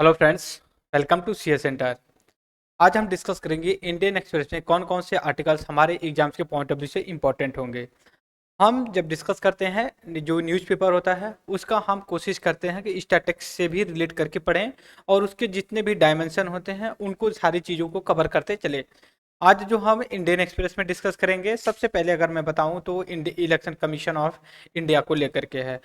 Hello friends, welcome to CA centre. आज हम discuss करेंगे इंडियन एक्सप्रेस में कौन कौन से आर्टिकल्स हमारे एग्जाम्स के पॉइंट ऑफ व्यू से इंपॉर्टेंट होंगे। हम जब डिस्कस करते हैं जो न्यूज़पेपर होता है उसका हम कोशिश करते हैं कि स्टैटिक्स से भी रिलेट करके पढ़ें और उसके जितने भी डायमेंशन होते हैं उनको सारी चीज़ों को कवर करते चले। आज जो हम इंडियन एक्सप्रेस में डिस्कस करेंगे, सबसे पहले अगर मैं बताऊं तो इलेक्शन कमीशन ऑफ इंडिया को लेकर के है।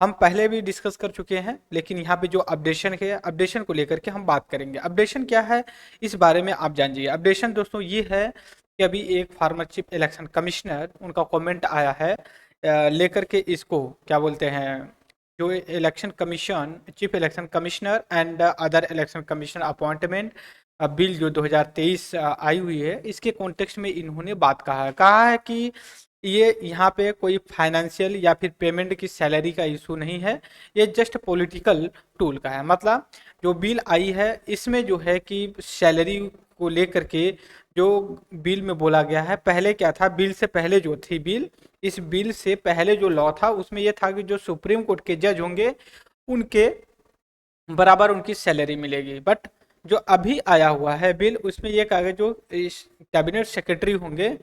हम पहले भी डिस्कस कर चुके हैं, लेकिन यहाँ पे जो अपडेशन है, अपडेशन को लेकर के हम बात करेंगे। अपडेशन क्या है इस बारे में आप जानिए। अपडेशन दोस्तों ये है कि अभी एक फार्मर चीफ इलेक्शन कमिश्नर उनका कमेंट आया है लेकर के इसको क्या बोलते हैं, जो election commission chief election commissioner and other election commission appointment bill जो 2023 आई हुई है, इसके कॉन्टेक्स्ट में इन्होंने बात कहा है कि ये यहाँ पे कोई फाइनेंशियल या फिर पेमेंट की सैलरी का इशू नहीं है, ये जस्ट पॉलिटिकल टूल का है। मतलब जो बिल आई है इसमें जो है कि सैलरी को लेकर के जो बिल में बोला गया है, पहले क्या था, बिल से पहले जो थी बिल, इस बिल से पहले जो लॉ था उसमें यह था कि जो सुप्रीम कोर्ट के जज होंगे उनके बराबर उनकी सैलरी मिलेगी। बट जो अभी आया हुआ है बिल, उसमें यह कहा गया जो कैबिनेट सेक्रेटरी होंगे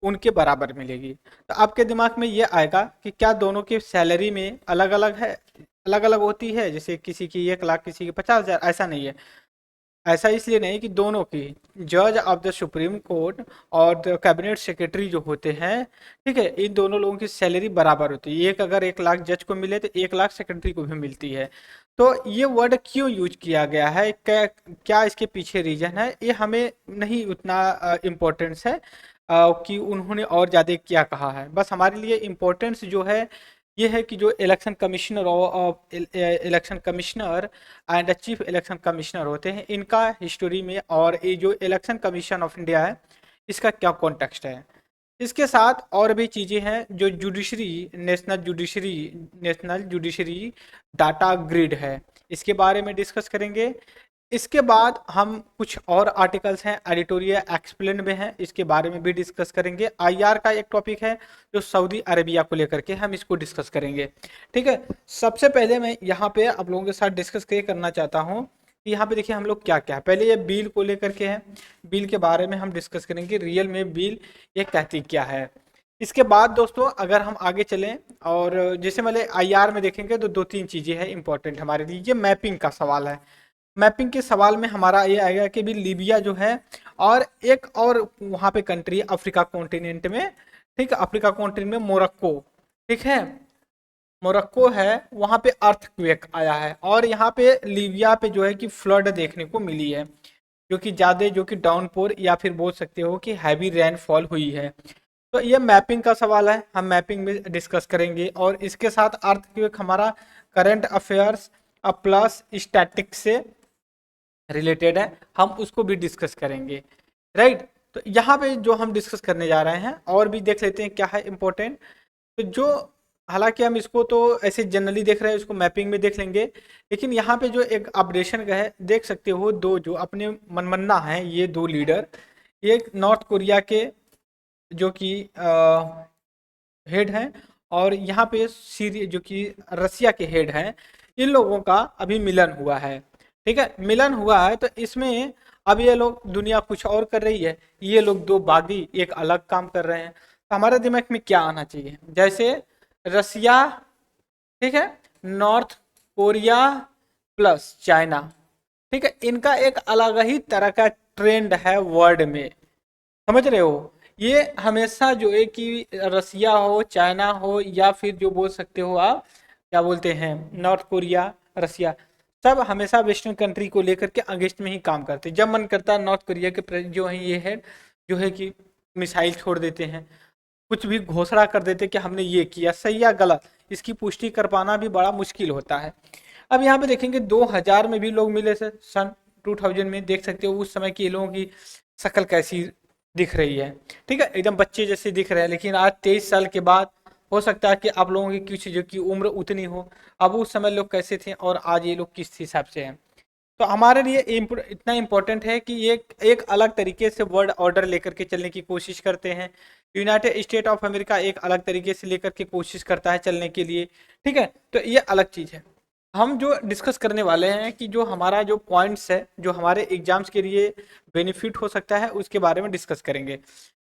उनके बराबर मिलेगी। तो आपके दिमाग में ये आएगा कि क्या दोनों की सैलरी में अलग अलग है, अलग अलग होती है, जैसे किसी की 1 लाख किसी की 50,000, ऐसा नहीं है। ऐसा इसलिए नहीं कि दोनों की, जज ऑफ द सुप्रीम कोर्ट और द कैबिनेट सेक्रेटरी जो होते हैं, ठीक है, इन दोनों लोगों की सैलरी बराबर होती है। एक अगर 1 लाख जज को मिले तो 1 लाख सेक्रेटरी को भी मिलती है। तो ये वर्ड क्यों यूज किया गया है, क्या क्या इसके पीछे रीजन है, ये हमें नहीं उतना इम्पोर्टेंस है कि उन्होंने और ज़्यादा क्या कहा है। बस हमारे लिए इम्पोर्टेंस जो है ये है कि जो election commissioner of election commissioner and chief election commissioner होते हैं, इनका हिस्टोरी में और ये जो इलेक्शन कमीशन ऑफ इंडिया है इसका क्या कॉन्टेक्स्ट है। इसके साथ और भी चीज़ें हैं, जो नेशनल जुडिशरी डाटा ग्रिड है, इसके बारे में डिस्कस करेंगे। इसके बाद हम कुछ और आर्टिकल्स हैं एडिटोरियल एक्सप्लेन में हैं, इसके बारे में भी डिस्कस करेंगे। आईआर का एक टॉपिक है जो सऊदी अरेबिया को लेकर के, हम इसको डिस्कस करेंगे। ठीक है, सबसे पहले मैं यहाँ पे आप लोगों के साथ डिस्कस करना चाहता हूँ कि यहाँ पे देखिए हम लोग क्या क्या है। पहले ये बिल को लेकर के है, बिल के बारे में हम डिस्कस करेंगे, रियल में बिल ये कहती क्या है। इसके बाद दोस्तों अगर हम आगे चलें और जैसे वाले आईआर में देखेंगे तो 2-3 चीज़ें हैं इंपॉर्टेंट हमारे लिए। ये मैपिंग का सवाल है। मैपिंग के सवाल में हमारा ये आएगा कि भी लीबिया जो है और एक और वहाँ पे कंट्री अफ्रीका कॉन्टिनेंट में, ठीक है, अफ्रीका कॉन्टिनेंट में मोरक्को, ठीक है, मोरक्को है, वहाँ पे अर्थक्वेक आया है और यहाँ पे लीबिया पे जो है कि फ्लड देखने को मिली है, जो कि ज़्यादा जो कि डाउनपोर या फिर बोल सकते हो कि हैवी रेनफॉल हुई है। तो ये मैपिंग का सवाल है, हम मैपिंग में डिस्कस करेंगे। और इसके साथ अर्थक्वेक हमारा करंट अफेयर्स प्लस स्टैटिक्स से रिलेटेड है, हम उसको भी डिस्कस करेंगे। राइट, तो यहाँ पे जो हम डिस्कस करने जा रहे हैं और भी देख लेते हैं क्या है इम्पोर्टेंट। तो जो हालांकि हम इसको तो ऐसे जनरली देख रहे हैं, इसको मैपिंग में देख लेंगे, लेकिन यहाँ पे जो एक अपडेशन का है देख सकते हो, दो जो अपने मनमन्ना हैं, ये दो लीडर, एक नॉर्थ कोरिया के जो कि हेड हैं और यहाँ पे सीरिया जो कि रसिया के हेड हैं, इन लोगों का अभी मिलन हुआ है। ठीक है, मिलन हुआ है तो इसमें अब ये लोग दुनिया कुछ और कर रही है, ये लोग दो बागी एक अलग काम कर रहे हैं। तो हमारे दिमाग में क्या आना चाहिए, जैसे रसिया, ठीक है, नॉर्थ कोरिया प्लस चाइना, ठीक है, इनका एक अलग ही तरह का ट्रेंड है वर्ल्ड में, समझ रहे हो। ये हमेशा जो है कि रसिया हो, चाइना हो, या फिर जो बोल सकते हो आप क्या बोलते हैं, नॉर्थ कोरिया, रसिया, सब हमेशा वेस्टर्न कंट्री को लेकर के अगेंस्ट में ही काम करते हैं। जब मन करता है नॉर्थ कोरिया के जो है ये है जो है कि मिसाइल छोड़ देते हैं, कुछ भी घोषणा कर देते कि हमने ये किया, सही या गलत, इसकी पुष्टि कर पाना भी बड़ा मुश्किल होता है। अब यहाँ पे देखेंगे 2000 में भी लोग मिले थे, सन 2000 में देख सकते हो उस समय की लोगों की शक्ल कैसी दिख रही है, ठीक है, एकदम बच्चे जैसे दिख रहे हैं। लेकिन आज 23 साल के बाद हो सकता है कि आप लोगों की कुछ जो की उम्र उतनी हो, अब उस समय लोग कैसे थे और आज ये लोग किस हिसाब से हैं। तो हमारे लिए इतना इम्पोर्टेंट है कि ये एक अलग तरीके से वर्ल्ड ऑर्डर लेकर के चलने की कोशिश करते हैं। यूनाइटेड स्टेट ऑफ अमेरिका एक अलग तरीके से लेकर के कोशिश करता है चलने के लिए, ठीक है, तो ये अलग चीज़ है। हम जो डिस्कस करने वाले हैं कि जो हमारा जो पॉइंट्स है जो हमारे एग्जाम्स के लिए बेनिफिट हो सकता है उसके बारे में डिस्कस करेंगे।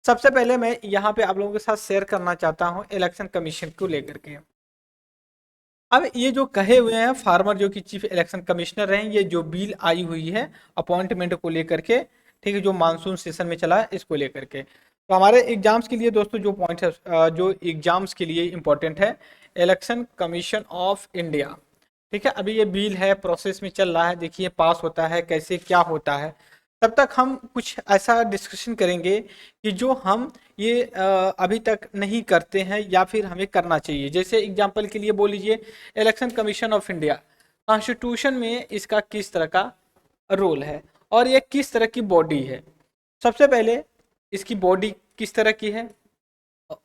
सबसे पहले मैं यहाँ पे आप लोगों के साथ शेयर करना चाहता हूँ इलेक्शन कमीशन को लेकर के। अब ये जो कहे हुए हैं फार्मर जो कि चीफ इलेक्शन कमिश्नर हैं, ये जो बिल आई हुई है अपॉइंटमेंट को लेकर के, ठीक है, जो मानसून सेशन में चला है इसको लेकर के। तो हमारे एग्जाम्स के लिए दोस्तों जो पॉइंट है जो एग्जाम्स के लिए इंपॉर्टेंट है, इलेक्शन कमीशन ऑफ इंडिया, ठीक है। अभी ये बिल है प्रोसेस में चल रहा है, देखिए पास होता है कैसे क्या होता है, तब तक हम कुछ ऐसा डिस्कशन करेंगे कि जो हम ये अभी तक नहीं करते हैं या फिर हमें करना चाहिए। जैसे एग्जांपल के लिए बोल लीजिए election commission of India, constitution में इसका किस तरह का रोल है और ये किस तरह की बॉडी है। सबसे पहले इसकी बॉडी किस तरह की है,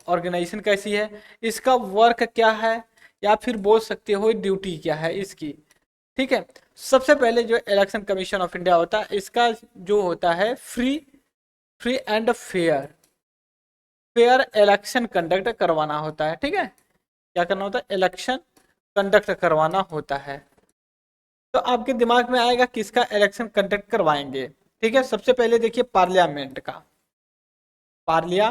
ऑर्गेनाइजेशन कैसी है, इसका वर्क क्या है, या फिर बोल सकते हो ड्यूटी क्या है इसकी, ठीक है। सबसे पहले जो इलेक्शन कमीशन ऑफ इंडिया होता है इसका जो होता है free free and fair fair election conduct करवाना होता है, ठीक है। क्या करना होता है, इलेक्शन कंडक्ट करवाना होता है। तो आपके दिमाग में आएगा किसका इलेक्शन कंडक्ट करवाएंगे, ठीक है। सबसे पहले देखिए पार्लियामेंट का, पार्लिया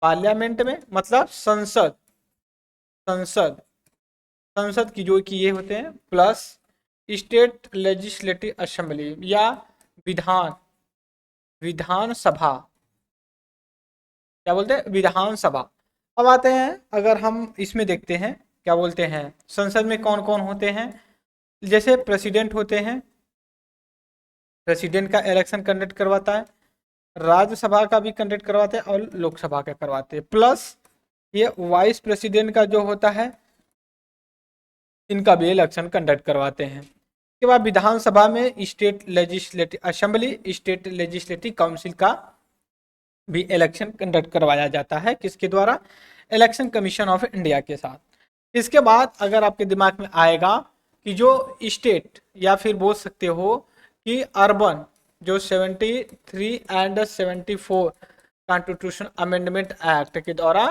पार्लियामेंट में मतलब संसद, संसद संसद की जो कि ये होते हैं, प्लस स्टेट लेजिस्लेटिव असेंबली या विधान विधानसभा, क्या बोलते हैं, विधानसभा। अब आते हैं अगर हम इसमें देखते हैं क्या बोलते हैं संसद में कौन कौन होते हैं। जैसे प्रेसिडेंट होते हैं, प्रेसिडेंट का इलेक्शन कंडक्ट करवाता है, राज्यसभा का भी कंडक्ट करवाते हैं और लोकसभा का करवाते हैं, प्लस ये वाइस प्रेसिडेंट का जो होता है इनका भी इलेक्शन कंडक्ट करवाते हैं। उसके बाद विधानसभा में state legislative assembly, state legislative council का भी इलेक्शन कंडक्ट करवाया जाता है, किसके द्वारा, इलेक्शन कमीशन ऑफ इंडिया के साथ। इसके बाद अगर आपके दिमाग में आएगा कि जो स्टेट या फिर बोल सकते हो कि अर्बन, जो 73 एंड 74 कॉन्स्टिट्यूशन अमेंडमेंट एक्ट के द्वारा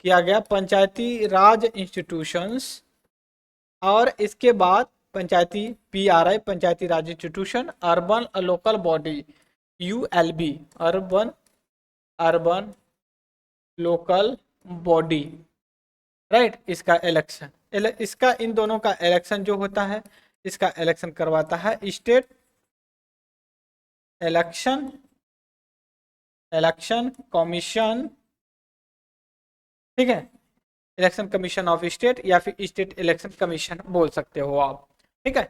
किया गया पंचायती राज इंस्टीट्यूशंस, और इसके बाद panchayati PRI panchayati raj institution, urban local body ULB urban urban local body, right, इसका इलेक्शन इसका इन दोनों का इलेक्शन जो होता है इसका इलेक्शन करवाता है स्टेट इलेक्शन इलेक्शन कमीशन, ठीक है, इलेक्शन कमीशन ऑफ स्टेट या फिर स्टेट इलेक्शन कमीशन बोल सकते हो आप, ठीक है।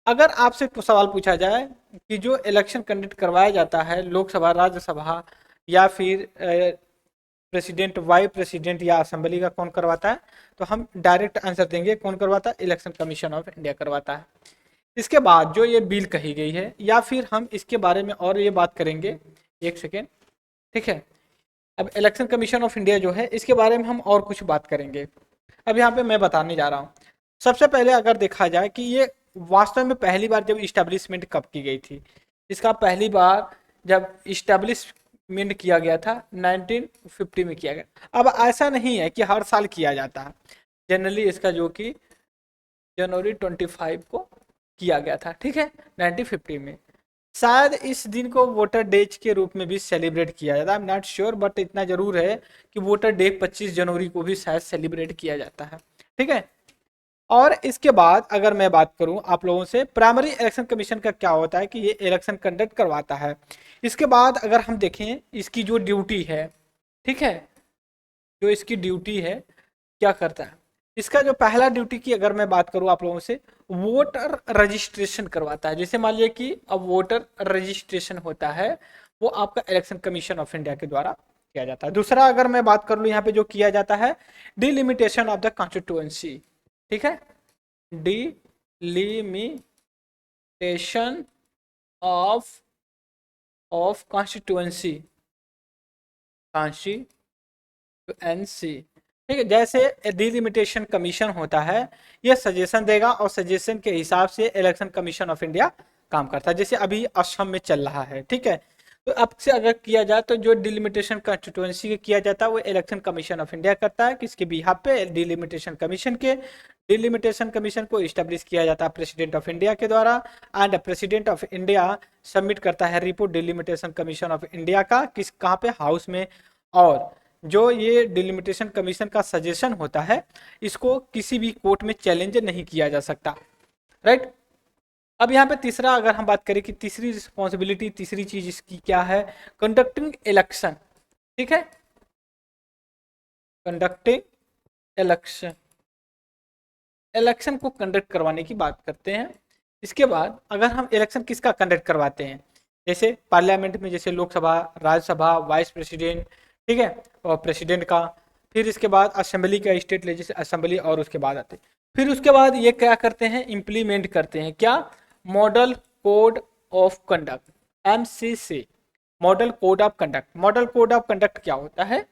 अगर आपसे तो सवाल पूछा जाए कि जो इलेक्शन कंडक्ट करवाया जाता है लोकसभा राज्यसभा या फिर प्रेसिडेंट वाइस प्रेसिडेंट या असेंबली का कौन करवाता है, तो हम डायरेक्ट आंसर देंगे कौन करवाता है, इलेक्शन कमीशन ऑफ इंडिया करवाता है। इसके बाद जो ये बिल कही गई है या फिर हम इसके बारे में और ये बात करेंगे, एक सेकेंड, ठीक है। अब इलेक्शन कमीशन ऑफ इंडिया जो है इसके बारे में हम और कुछ बात करेंगे। अब यहाँ पे मैं बताने जा रहा हूँ। सबसे पहले अगर देखा जाए कि ये वास्तव में पहली बार जब इस्टेब्लिशमेंट कब की गई थी, इसका पहली बार जब इस्टेब्लिशमेंट किया गया था 1950 में किया गया। अब ऐसा नहीं है कि हर साल किया जाता है, जनरली इसका जो कि जनवरी 25 को किया गया था, ठीक है, 1950 में। शायद इस दिन को वोटर डे के रूप में भी सेलिब्रेट किया जाता है, I am not sure, but इतना जरूर है कि वोटर डे 25 जनवरी को भी शायद सेलिब्रेट किया जाता है, ठीक है। और इसके बाद अगर मैं बात करूं आप लोगों से, प्राइमरी इलेक्शन कमीशन का क्या होता है कि ये इलेक्शन कंडक्ट करवाता है। इसके बाद अगर हम देखें इसकी जो ड्यूटी है, ठीक है, जो इसकी ड्यूटी है क्या करता है, इसका जो पहला ड्यूटी की अगर मैं बात करूं आप लोगों से, वोटर रजिस्ट्रेशन करवाता है। जैसे मान लिया कि अब वोटर रजिस्ट्रेशन होता है वो आपका इलेक्शन कमीशन ऑफ इंडिया के द्वारा किया जाता है। दूसरा अगर मैं बात कर लूँ यहाँ पे जो किया जाता है, डिलिमिटेशन ऑफ द कॉन्स्टिट्यूएंसी, ठीक है, डिलिमिटेशन ऑफ कॉन्स्टिट्यूएंसी कॉन्स्टिट्यूएंसी, ठीक है। जैसे डिलिमिटेशन कमीशन होता है, ये सजेशन देगा और सजेशन के हिसाब से इलेक्शन कमीशन ऑफ इंडिया काम करता है। जैसे अभी असम में चल रहा है, ठीक है, तो अब से अगर किया जाए तो जो डिलिमिटेशन कॉन्स्टिट्यूएंसी किया जाता है वो इलेक्शन कमीशन ऑफ इंडिया करता है, किसके बिहाफ पे, डिलिमिटेशन कमीशन के। डिलिमिटेशन कमीशन को इस्टेब्लिश किया जाता है प्रेसिडेंट ऑफ इंडिया के द्वारा, and president of India submit करता है report delimitation commission of India का किस कहाँ पे, हाउस में। और जो ये डिलिमिटेशन कमीशन का सजेशन होता है इसको किसी भी कोर्ट में चैलेंज नहीं किया जा सकता, राइट। अब यहाँ पे तीसरा अगर हम बात करें कि तीसरी रिस्पॉन्सिबिलिटी, तीसरी चीज इसकी क्या है, कंडक्टिंग इलेक्शन, ठीक है, कंडक्टिंग इलेक्शन, इलेक्शन को कंडक्ट करवाने की बात करते हैं। इसके बाद अगर हम इलेक्शन किसका कंडक्ट करवाते हैं, जैसे पार्लियामेंट में जैसे लोकसभा, राज्यसभा, वाइस प्रेसिडेंट, ठीक है, और प्रेसिडेंट का, फिर इसके बाद असेंबली का, स्टेट लेजिस्लेटिव असेंबली, और उसके बाद आते फिर उसके बाद ये क्या करते हैं, इम्प्लीमेंट करते हैं क्या, model code of conduct, MCC, model code of conduct. Model code of conduct क्या होता है,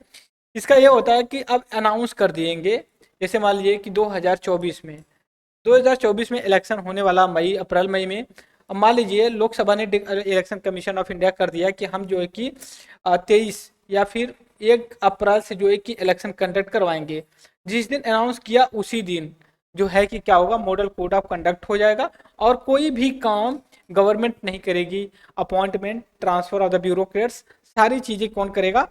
इसका ये होता है कि अब अनाउंस कर दिएंगे, जैसे मान लीजिए कि 2024 में इलेक्शन होने वाला मई, अप्रैल मई में। अब मान लीजिए लोकसभा ने इलेक्शन कमीशन ऑफ इंडिया कर दिया कि हम जो है कि 23 या फिर 1 अप्रैल से जो है कि इलेक्शन कंडक्ट करवाएंगे। जिस दिन अनाउंस किया उसी दिन जो है कि क्या होगा, मॉडल कोड ऑफ कंडक्ट हो जाएगा, और कोई भी काम गवर्नमेंट नहीं करेगी, appointment, transfer of the bureaucrats, सारी चीजें कौन करेगा,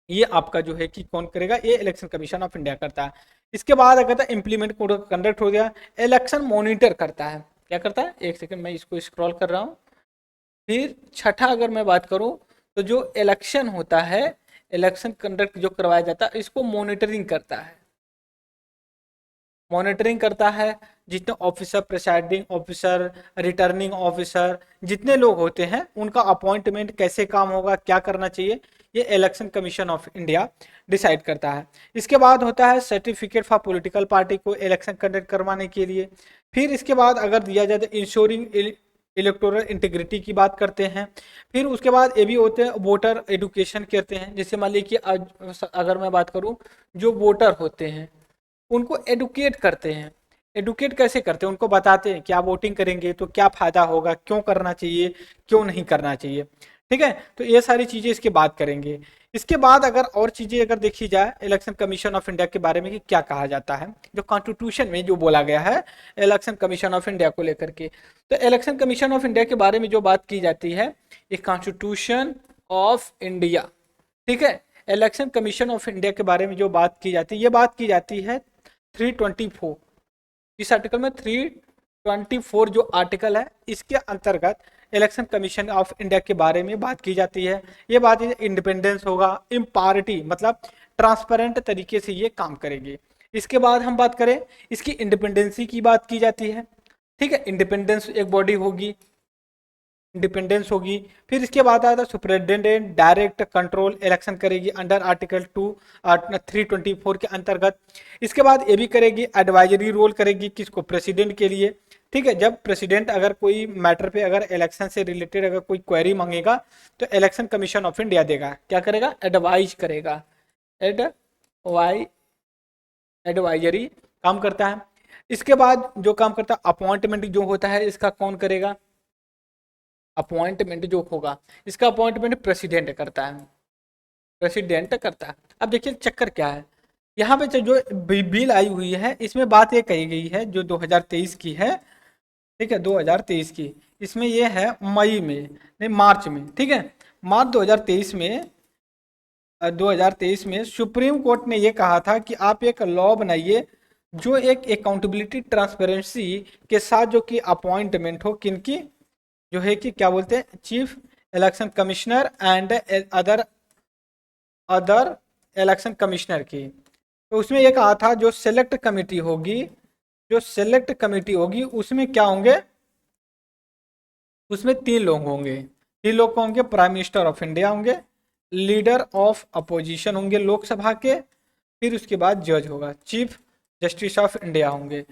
ये आपका जो है कि कौन करेगा, ये इलेक्शन कमीशन ऑफ इंडिया करता है। इसके बाद अगर इम्प्लीमेंट कोड कंडक्ट हो गया, इलेक्शन मॉनिटर करता है, क्या करता है, एक सेकंड मैं इसको स्क्रॉल कर रहा हूँ। फिर छठा अगर मैं बात करूँ तो जो इलेक्शन होता है, इलेक्शन कंडक्ट जो करवाया जाता है इसको मॉनिटरिंग करता है, मॉनिटरिंग करता है। जितने officer, presiding officer, returning officer, जितने लोग होते हैं उनका अपॉइंटमेंट कैसे काम होगा, क्या करना चाहिए, ये election commission of India decide करता है। इसके बाद होता है सर्टिफिकेट फॉर पॉलिटिकल पार्टी को इलेक्शन कंडक्ट करवाने के लिए। फिर इसके बाद अगर दिया जाए तो इंश्योरिंग इलेक्टोरल इंटीग्रिटी की बात करते हैं। फिर उसके बाद ये भी होते हैं वोटर एडुकेशन करते हैं, जैसे मान लीजिए कि अगर मैं बात करूं, जो वोटर होते हैं उनको एडुकेट करते हैं। एडुकेट कैसे करते हैं, उनको बताते हैं क्या वोटिंग करेंगे तो क्या फायदा होगा, क्यों करना चाहिए, क्यों नहीं करना चाहिए, ठीक है। तो ये सारी चीजें इसके बाद करेंगे। इसके बाद अगर और चीजें अगर देखी जाए इलेक्शन कमीशन ऑफ इंडिया के बारे में कि क्या कहा जाता है, जो कॉन्स्टिट्यूशन में जो बोला गया है इलेक्शन कमीशन ऑफ इंडिया को लेकर के, तो इलेक्शन कमीशन ऑफ इंडिया के बारे में जो बात की जाती है ये कॉन्स्टिट्यूशन ऑफ इंडिया, ठीक है। इलेक्शन कमीशन ऑफ इंडिया के बारे में जो बात की जाती है, ये बात की जाती है 324, इस आर्टिकल में 324 जो आर्टिकल है इसके अंतर्गत इलेक्शन कमीशन ऑफ इंडिया के बारे में बात की जाती है। ये बात इंडिपेंडेंस होगा, इम्पार्टी मतलब ट्रांसपेरेंट तरीके से ये काम करेंगे। इसके बाद हम बात करें इसकी इंडिपेंडेंसी की बात की जाती है, ठीक है, इंडिपेंडेंस एक बॉडी होगी, इंडिपेंडेंस होगी। फिर इसके बाद आता है सुपरिटेंडेंट डायरेक्ट कंट्रोल इलेक्शन करेगी अंडर आर्टिकल 324 के अंतर्गत। इसके बाद ये भी करेगी एडवाइजरी रोल करेगी किसको, प्रेसिडेंट के लिए, ठीक है। जब प्रेसिडेंट अगर कोई मैटर पे अगर इलेक्शन से रिलेटेड अगर कोई क्वेरी मांगेगा तो इलेक्शन कमीशन ऑफ इंडिया देगा, क्या करेगा, एडवाइज करेगा, एडवाइजरी काम करता है। इसके बाद जो काम करता है अपॉइंटमेंट जो होता है इसका कौन करेगा, अपॉइंटमेंट जो होगा इसका अपॉइंटमेंट प्रेसिडेंट करता है, प्रेसिडेंट करता है। अब देखिए चक्कर क्या है, यहाँ पे जो बिल आई हुई है इसमें बात ये कही गई है जो 2023 की है, ठीक है, 2023 की, इसमें ये है मई में नहीं मार्च में, ठीक है, मार्च 2023 में 2023 में सुप्रीम कोर्ट ने ये कहा था कि आप एक लॉ बनाइए जो एक अकाउंटेबिलिटी ट्रांसपेरेंसी के साथ जो कि अपॉइंटमेंट हो किनकी, जो है कि क्या बोलते हैं chief election commissioner and other election commissioner की। तो उसमें ये कहा था जो सेलेक्ट कमेटी होगी, जो सेलेक्ट कमेटी होगी उसमें क्या होंगे, उसमें 3 लोग होंगे, 3 लोग होंगे, प्राइम मिनिस्टर ऑफ इंडिया होंगे, लीडर ऑफ अपोजिशन होंगे लोकसभा के, फिर उसके बाद जज होगा, चीफ जस्टिस ऑफ इंडिया होंगे।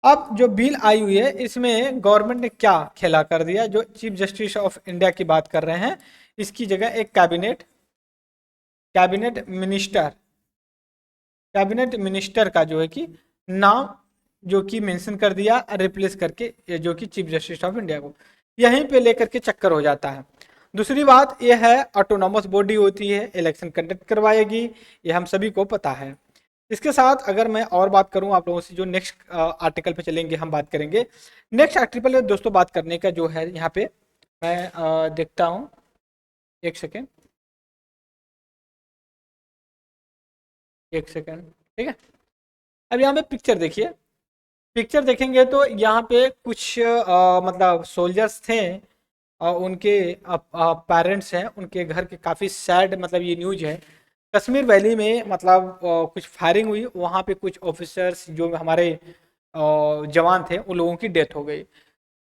अब जो बिल आई हुई है इसमें गवर्नमेंट ने क्या खेला कर दिया, जो चीफ जस्टिस ऑफ इंडिया की बात कर रहे हैं इसकी जगह एक कैबिनेट मिनिस्टर का जो है कि नाम जो कि मेंशन कर दिया रिप्लेस करके जो कि चीफ जस्टिस ऑफ इंडिया को, यहीं पे लेकर के चक्कर हो जाता है। दूसरी बात यह है ऑटोनॉमस बॉडी होती है, इलेक्शन कंडक्ट करवाएगी, ये हम सभी को पता है। इसके साथ अगर मैं और बात करूं आप लोगों से, जो नेक्स्ट आर्टिकल पे चलेंगे हम बात करेंगे। नेक्स्ट आर्टिकल में दोस्तों बात करने का जो है यहाँ पे मैं देखता हूँ, एक सेकेंड, एक सेकेंड, ठीक है। अब यहाँ पे पिक्चर देखिए, पिक्चर देखेंगे तो यहाँ पे कुछ मतलब सोल्जर्स थे, उनके पेरेंट्स हैं, उनके घर के काफ़ी सैड मतलब ये न्यूज है। कश्मीर वैली में मतलब कुछ फायरिंग हुई, वहाँ पे कुछ ऑफिसर्स जो हमारे जवान थे उन लोगों की डेथ हो गई।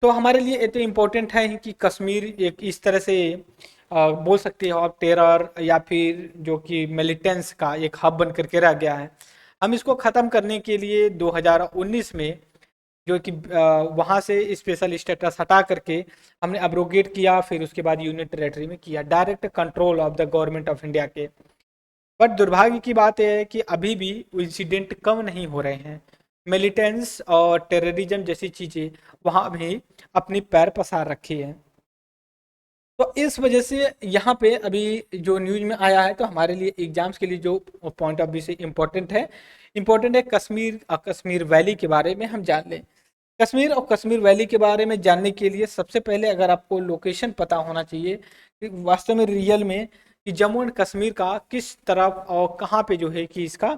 तो हमारे लिए ये तो इम्पोर्टेंट है ही कि कश्मीर एक इस तरह से बोल सकते हो आप टेरर या फिर जो कि मिलिटेंस का एक हब बन करके रह गया है। हम इसको ख़त्म करने के लिए 2019 में जो कि वहाँ से स्पेशल स्टेटस हटा करके हमने अब्रोगेट किया, फिर उसके बाद यूनियन टेरेटरी में किया direct control of the government of India के। बट दुर्भाग्य की बात यह है कि अभी भी इंसिडेंट कम नहीं हो रहे हैं। मिलिटेंस और टेररिज्म जैसी चीज़ें वहाँ भी अपनी पैर पसार रखी है। तो इस वजह से यहाँ पे अभी जो न्यूज में आया है, तो हमारे लिए एग्जाम्स के लिए जो पॉइंट ऑफ व्यू से इम्पोर्टेंट है कश्मीर और कश्मीर वैली के बारे में हम जान लें। कश्मीर और कश्मीर वैली के बारे में जानने के लिए सबसे पहले अगर आपको लोकेशन पता होना चाहिए कि वास्तव में रियल में कि जम्मू एंड कश्मीर का किस तरफ और कहाँ पे जो है कि इसका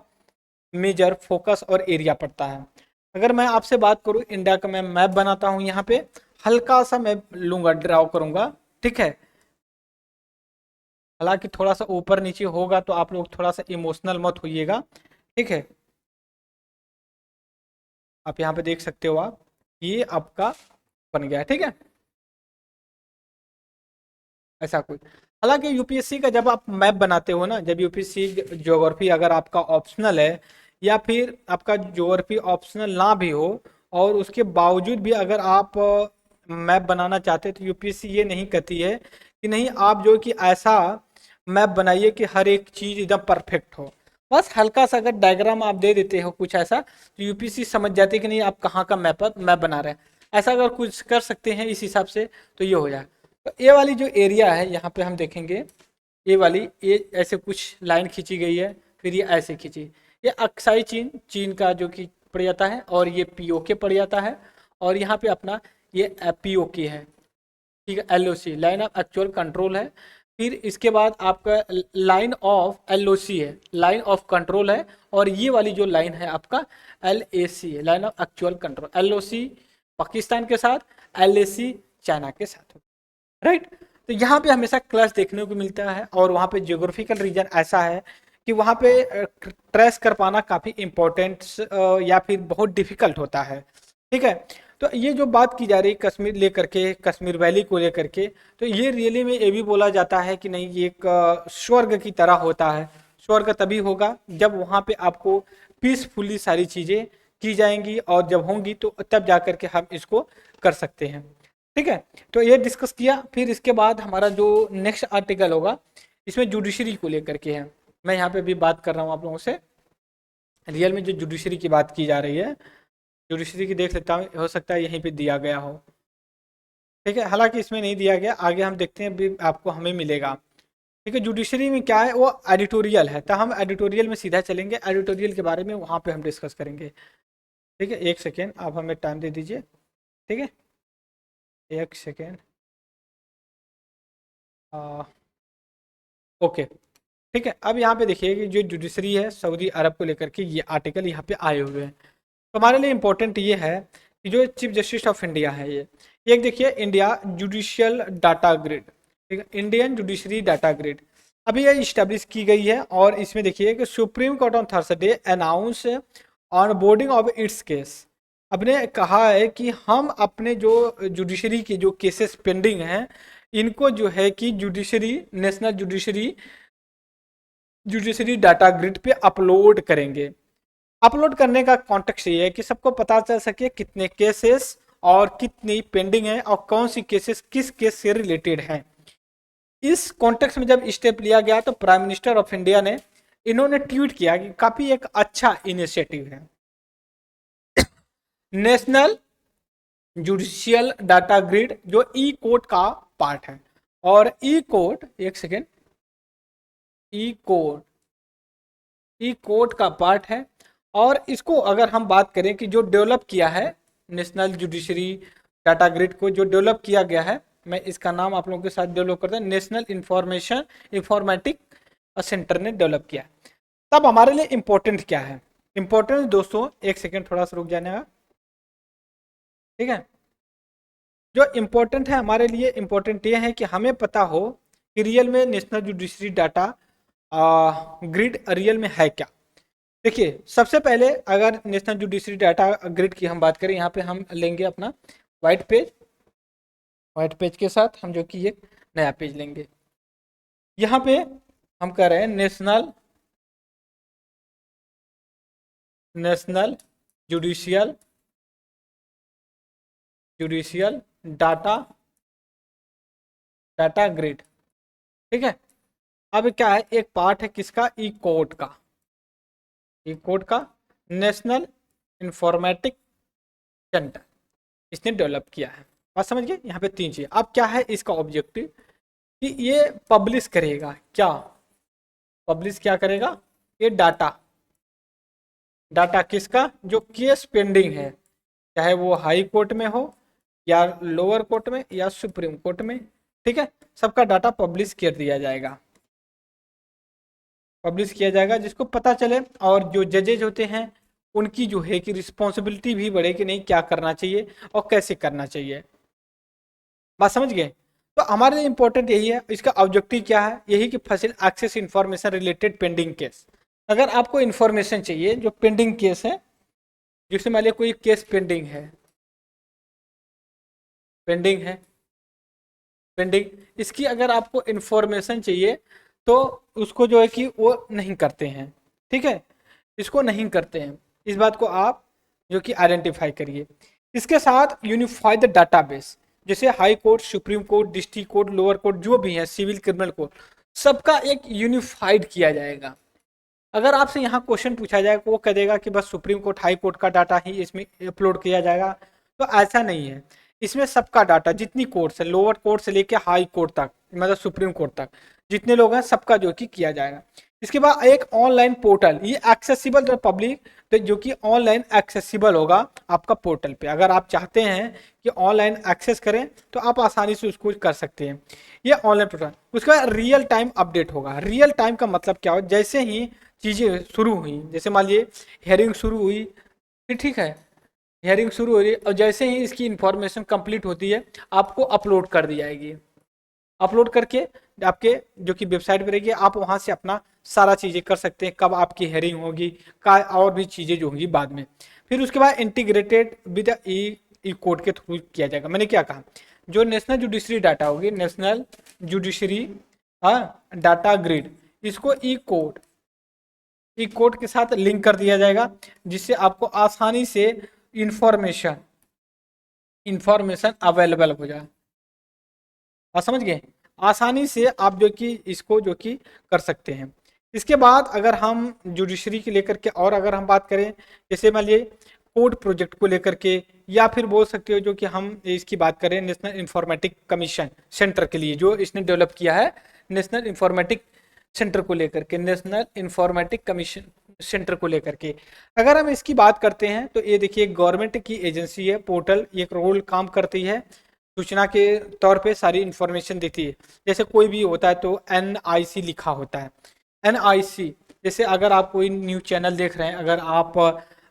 मेजर फोकस और एरिया पड़ता है। अगर मैं आपसे बात करूँ, इंडिया का मैं मैप बनाता हूँ यहाँ पे, हल्का सा मैं लूंगा, ड्राउ करूंगा, ठीक है। हालांकि थोड़ा सा ऊपर नीचे होगा तो आप लोग थोड़ा सा इमोशनल मत होइएगा, ठीक है। आप यहाँ पे देख सकते हो आप, ये आपका बन गया है, ठीक है, ऐसा कुछ। हालांकि यूपीएससी का जब आप मैप बनाते हो ना, जब यूपीएससी ज्योग्राफी अगर आपका ऑप्शनल है या फिर आपका ज्योग्राफी ऑप्शनल ना भी हो और उसके बावजूद भी अगर आप मैप बनाना चाहते हैं, तो यूपीएससी ये नहीं कहती है कि नहीं आप जो कि ऐसा मैप बनाइए कि हर एक चीज़ एकदम परफेक्ट हो। बस हल्का सा अगर डायग्राम आप दे देते हो कुछ ऐसा, तो यूपीएससी समझ जाती है कि नहीं आप कहाँ का मैप बना रहे हैं। ऐसा अगर कुछ कर सकते हैं इस हिसाब से तो ये हो जाए। तो ये वाली जो एरिया है यहाँ पे हम देखेंगे, ये वाली ये ऐसे कुछ लाइन खींची गई है, फिर ये ऐसे खींची, ये अक्साई चीन, चीन का जो कि पड़ जाता है, और ये पीओके पड़ जाता है, और यहाँ पे अपना ये पीओके है, ठीक है, LOC line of actual control है। फिर इसके बाद आपका लाइन ऑफ एलओसी है, लाइन ऑफ कंट्रोल है, और ये वाली जो लाइन है आपका एलएसी है, line of actual control. LOC Pakistan के साथ, एलएसी चाइना के साथ, राइट। तो यहाँ पे हमेशा क्लच देखने को मिलता है, और वहाँ पे जियोग्राफिकल रीजन ऐसा है कि वहाँ पे ट्रेस कर पाना काफ़ी इम्पोर्टेंट या फिर बहुत डिफिकल्ट होता है, ठीक है। तो ये जो बात की जा रही है कश्मीर लेकर के, कश्मीर वैली को लेकर के, तो ये रियली में ये भी बोला जाता है कि नहीं ये एक स्वर्ग की तरह होता है। स्वर्ग तभी होगा जब वहाँ पे आपको पीसफुली सारी चीज़ें की जाएंगी, और जब होंगी तो तब जा कर के हम इसको कर सकते हैं, ठीक है। तो ये डिस्कस किया, फिर इसके बाद हमारा जो नेक्स्ट आर्टिकल होगा इसमें जुडिशरी को लेकर के है। मैं यहाँ पे भी बात कर रहा हूँ आप लोगों से, रियल में जो जुडिशरी की बात की जा रही है, जुडिशरी की देख लेता हूँ, हो सकता है यहीं पे दिया गया हो, ठीक है। हालांकि इसमें नहीं दिया गया, आगे हम देखते हैं भी आपको हमें मिलेगा, ठीक है। जुडिशरी में क्या है, वो एडिटोरियल है, तो हम एडिटोरियल में सीधा चलेंगे, एडिटोरियल के बारे में वहाँ पे हम डिस्कस करेंगे, ठीक है। एक सेकेंड आप हमें टाइम दे दीजिए, ठीक है, एक सेकेंड, ओके, ठीक है। अब यहाँ पे देखिए कि जो जुडिशरी है सऊदी अरब को लेकर के ये आर्टिकल यहाँ पे आए हुए हैं। तो हमारे लिए इम्पोर्टेंट ये है कि जो चीफ जस्टिस ऑफ इंडिया है, ये एक देखिए इंडिया जुडिशियल डाटा ग्रिड, ठीक है, इंडियन जुडिशरी डाटा ग्रिड अभी ये इस्टेब्लिश की गई है, और इसमें देखिए कि supreme court on Thursday announce on boarding of its case. अब ने कहा है कि हम अपने जो जुडिशरी के जो केसेस पेंडिंग हैं, इनको जो है कि judiciary, national judiciary judiciary data grid पे अपलोड करेंगे। अपलोड करने का कॉन्टेक्स्ट ये है कि सबको पता चल सके कितने केसेस और कितनी पेंडिंग है, और कौन सी केसेस किस केस से रिलेटेड हैं। इस कॉन्टेक्स्ट में जब स्टेप लिया गया तो प्राइम मिनिस्टर ऑफ इंडिया ने इन्होंने ट्वीट किया कि काफी एक अच्छा इनिशिएटिव है, नेशनल जुडिशियल डाटा ग्रिड जो ई कोर्ट का पार्ट है। और ई कोर्ट, एक सेकेंड, ई कोर्ट, ई कोर्ट का पार्ट है, और इसको अगर हम बात करें कि जो डेवलप किया है नेशनल जुडिशरी डाटा ग्रिड को जो डेवलप किया गया है, मैं इसका नाम आप लोगों के साथ डेवलप करता हूँ, नेशनल इंफॉर्मेटिक सेंटर ने डेवलप किया। तब हमारे लिए इंपॉर्टेंट क्या है? इंपॉर्टेंट दोस्तों, एक सेकेंड थोड़ा सा रुक जाने का, ठीक है। जो इम्पोर्टेंट है हमारे लिए, इम्पोर्टेंट ये है कि हमें पता हो कि रियल में national judiciary data grid real में है क्या। देखिए सबसे पहले अगर नेशनल जुडिशरी डाटा ग्रिड की हम बात करें, यहाँ पे हम लेंगे अपना व्हाइट पेज, व्हाइट पेज के साथ हम जो कि एक नया पेज लेंगे। यहाँ पे हम कह रहे हैं नेशनल जुडिशियल डाटा ग्रिड, ठीक है। अब क्या है, एक पार्ट है किसका, ई कोड का, ई कोड का नेशनल इंफॉर्मेटिक सेंटर इसने डेवलप किया है। बात समझ गए, यहाँ पे तीन चीज। अब क्या है इसका ऑब्जेक्टिव कि ये पब्लिश करेगा, क्या पब्लिश क्या करेगा, ये डाटा किसका, जो केस पेंडिंग है, चाहे वो हाई कोर्ट में हो या लोअर कोर्ट में या सुप्रीम कोर्ट में, ठीक है, सबका डाटा पब्लिश कर दिया जाएगा, पब्लिश किया जाएगा, जिसको पता चले। और जो जजेज होते हैं उनकी जो है कि रिस्पॉन्सिबिलिटी भी बढ़े कि नहीं, क्या करना चाहिए और कैसे करना चाहिए। बात समझ गए। तो हमारे लिए इंपॉर्टेंट यही है, इसका ऑब्जेक्टिव क्या है, यही कि फैसिल access information related pending case. अगर आपको इंफॉर्मेशन चाहिए जो पेंडिंग केस है, जिससे मान लिया कोई केस पेंडिंग है, पेंडिंग इसकी अगर आपको इंफॉर्मेशन चाहिए तो उसको जो है कि वो नहीं करते हैं, ठीक है, इसको नहीं करते हैं। इस बात को आप जो कि आइडेंटिफाई करिए। इसके साथ यूनिफाइड डाटाबेस, जैसे high court, supreme court, district court, lower court जो भी है, सिविल क्रिमिनल कोर्ट, सबका एक यूनिफाइड किया जाएगा। अगर आपसे यहाँ क्वेश्चन पूछा जाएगा, वो कह देगा कि बस सुप्रीम कोर्ट हाई कोर्ट का डाटा ही इसमें अपलोड किया जाएगा, तो ऐसा नहीं है। इसमें सबका डाटा, जितनी कोर्ट है, लोअर कोर्ट से लेकर हाई कोर्ट तक, मतलब सुप्रीम कोर्ट तक जितने लोग हैं, सबका जो कि किया जाएगा। इसके बाद एक ऑनलाइन पोर्टल, ये एक्सेसिबल तो पब्लिक, तो जो कि ऑनलाइन एक्सेसिबल होगा आपका पोर्टल पे। अगर आप चाहते हैं कि ऑनलाइन एक्सेस करें तो आप आसानी से उसको कर सकते हैं, ये ऑनलाइन पोर्टल। उसका रियल टाइम अपडेट होगा। रियल टाइम का मतलब क्या हो, जैसे ही चीज़ें शुरू हुई, जैसे मान लिए हेयरिंग शुरू हुई, फिर ठीक है, हेयरिंग शुरू हो रही है और जैसे ही इसकी इंफॉर्मेशन कंप्लीट होती है आपको अपलोड कर दी जाएगी। अपलोड करके आपके जो कि वेबसाइट पर रहेगी, आप वहाँ से अपना सारा चीज़ें कर सकते हैं, कब आपकी हेयरिंग होगी का, और भी चीज़ें जो होंगी बाद में। फिर उसके बाद इंटीग्रेटेड विद ई कोड के थ्रू किया जाएगा। मैंने क्या कहा, जो नेशनल जुडिशरी डाटा होगी, नेशनल जुडिशरी डाटा ग्रिड, इसको ई कोड के साथ लिंक कर दिया जाएगा, जिससे आपको आसानी से इंफॉर्मेशन अवेलेबल हो जाए। आप समझ गए, आसानी से आप जो कि इसको जो कि कर सकते हैं। इसके बाद अगर हम जुडिशरी के लेकर के और अगर हम बात करें, जैसे मान लीजिए कोर्ट प्रोजेक्ट को लेकर के, या फिर बोल सकते हो जो कि हम इसकी बात करें नेशनल इंफॉर्मेटिक कमीशन सेंटर के लिए, जो इसने डेवलप किया है नेशनल इंफॉर्मेटिक सेंटर को लेकर के, नेशनल इंफॉर्मेटिक कमीशन सेंटर को लेकर के अगर हम इसकी बात करते हैं, तो ये देखिए गवर्नमेंट की एजेंसी है, पोर्टल एक रोल काम करती है, सूचना के तौर पे सारी इंफॉर्मेशन देती है। जैसे कोई भी होता है तो NIC लिखा होता है, NIC। जैसे अगर आप कोई न्यूज चैनल देख रहे हैं, अगर आप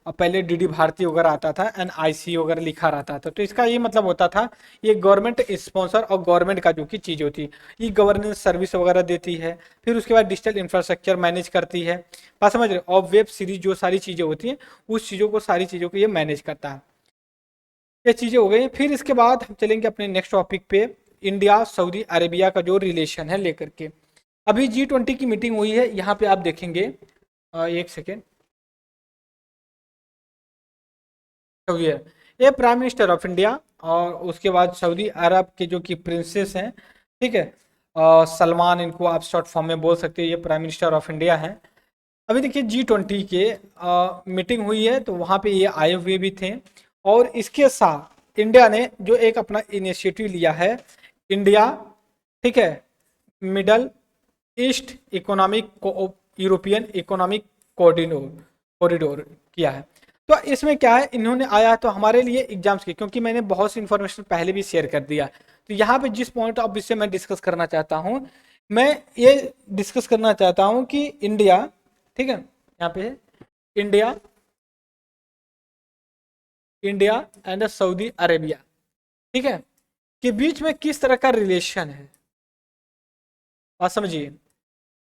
पहले DD भारती वगैरह आता था, NIC वगैरह लिखा रहता था, तो इसका ये मतलब होता था ये गवर्नमेंट स्पॉन्सर और गवर्नमेंट का जो कि चीज़ होती है, ये गवर्नेंस सर्विस वगैरह देती है। फिर उसके बाद डिजिटल इंफ्रास्ट्रक्चर मैनेज करती है, बात समझ रहे, और वेब सीरीज जो सारी चीज़ें होती हैं, उस चीज़ों को, सारी चीज़ों को ये मैनेज करता है। ये चीज़ें हो गई। फिर इसके बाद हम चलेंगे अपने नेक्स्ट टॉपिक पे, इंडिया सऊदी अरेबिया का जो रिलेशन है लेकर के। अभी G20 की मीटिंग हुई है, यहाँ पे आप देखेंगे, एक सेकेंड, सऊदी अरब, ये प्राइम मिनिस्टर ऑफ इंडिया, और उसके बाद सऊदी अरब के जो कि प्रिंसेस हैं, ठीक है, सलमान, इनको आप शॉर्ट फॉर्म में बोल सकते हैं, ये प्राइम मिनिस्टर ऑफ इंडिया हैं। अभी देखिए G20 के मीटिंग हुई है, तो वहाँ पे ये आए हुए भी थे। और इसके साथ इंडिया ने जो एक अपना इनिशिएटिव लिया है, इंडिया, ठीक है, middle east economic European economic corridor, किया है। तो इसमें क्या है, इन्होंने आया तो हमारे लिए एग्जाम्स की, क्योंकि मैंने बहुत सी इंफॉर्मेशन पहले भी शेयर कर दिया, तो यहाँ पे जिस पॉइंट ऑफ इससे मैं डिस्कस करना चाहता हूँ, मैं ये डिस्कस करना चाहता हूँ कि इंडिया, ठीक है, यहाँ पे है India, India and Saudi Arabia, ठीक है, के बीच में किस तरह का रिलेशन है, बात समझिए।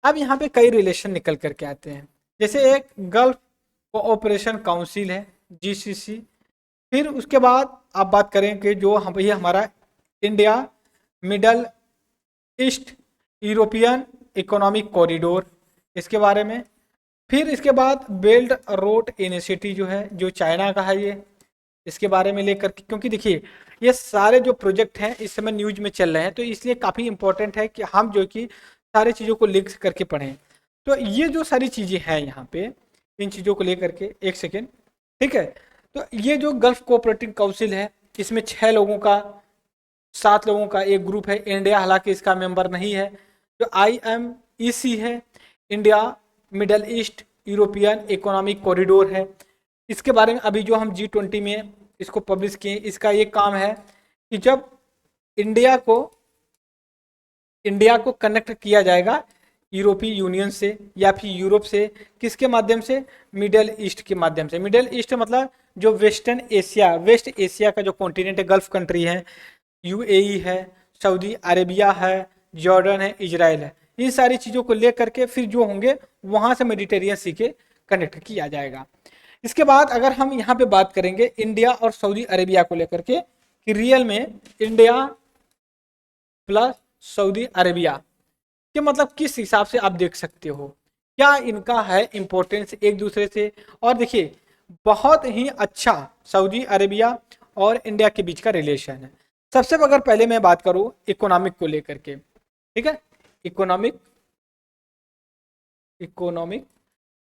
अब यहाँ पे कई रिलेशन निकल करके आते हैं, जैसे एक गल्फ कोऑपरेशन काउंसिल है, जीसीसी। फिर उसके बाद आप बात करें कि जो हम ये हमारा India middle east European economic corridor, इसके बारे में। फिर इसके बाद बेल्ट रोड इनिशिएटिव जो है, जो चाइना का है ये, इसके बारे में लेकर के, क्योंकि देखिए ये सारे जो प्रोजेक्ट हैं इस समय न्यूज में चल रहे हैं, तो इसलिए काफ़ी इंपॉर्टेंट है कि हम जो कि सारी चीज़ों को लिंक करके पढ़ें। तो ये जो सारी चीज़ें हैं यहाँ पे, इन चीज़ों को लेकर के, एक सेकेंड, ठीक है। तो ये जो गल्फ कोऑपरेटिव काउंसिल है, इसमें 6 लोगों का, 7 लोगों का एक ग्रुप है। इंडिया हालांकि इसका मेंबर नहीं है। जो IMEC है, India middle east European economic corridor है, इसके बारे में अभी जो हम G20 में इसको पब्लिश किए, इसका ये काम है कि जब इंडिया को कनेक्ट किया जाएगा यूरोपीय यूनियन से या फिर यूरोप से, किसके माध्यम से, मिडल ईस्ट के माध्यम से। मिडल ईस्ट मतलब जो वेस्टर्न एशिया, वेस्ट एशिया का जो कॉन्टिनेंट है, गल्फ कंट्री है, UAE है, सऊदी अरेबिया है, जॉर्डन है, इजराइल है, इन सारी चीज़ों को लेकर के फिर जो होंगे वहाँ से मेडिटेरियन सी के कनेक्ट किया जाएगा। इसके बाद अगर हम यहाँ पे बात करेंगे इंडिया और सऊदी अरेबिया को लेकर के, कि रियल में इंडिया प्लस सऊदी अरेबिया के मतलब किस हिसाब से आप देख सकते हो, क्या इनका है इंपॉर्टेंस एक दूसरे से। और देखिए बहुत ही अच्छा सऊदी अरेबिया और इंडिया के बीच का रिलेशन है। सबसे अगर पहले मैं बात करूं इकोनॉमिक को लेकर के, ठीक है, इकोनॉमिक,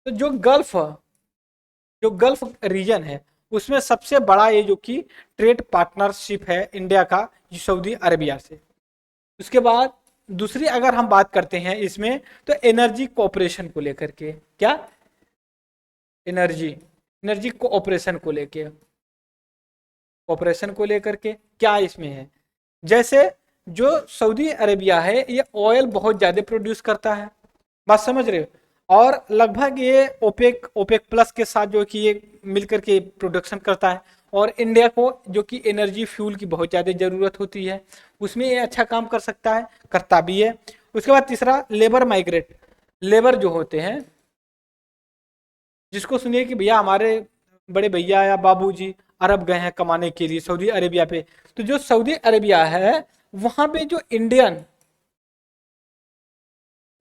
तो जो गल्फ रीजन है उसमें सबसे बड़ा ये जो कि ट्रेड पार्टनरशिप है इंडिया का सऊदी अरेबिया से। उसके बाद दूसरी अगर हम बात करते हैं इसमें, तो एनर्जी कोऑपरेशन को लेकर के, क्या, एनर्जी कोऑपरेशन को लेकर के क्या इसमें है, जैसे जो सऊदी अरेबिया है ये ऑयल बहुत ज़्यादा प्रोड्यूस करता है, बात समझ रहे हो, और लगभग ये ओपेक प्लस के साथ जो कि ये मिलकर के प्रोडक्शन करता है। और इंडिया को जो कि एनर्जी फ्यूल की बहुत ज़्यादा ज़रूरत होती है, उसमें ये अच्छा काम कर सकता है, करता भी है। उसके बाद तीसरा लेबर जो होते हैं, जिसको सुनिए कि भैया हमारे बड़े भैया या बाबूजी अरब गए हैं कमाने के लिए सऊदी अरेबिया पे, तो जो सऊदी अरेबिया है वहाँ पे जो इंडियन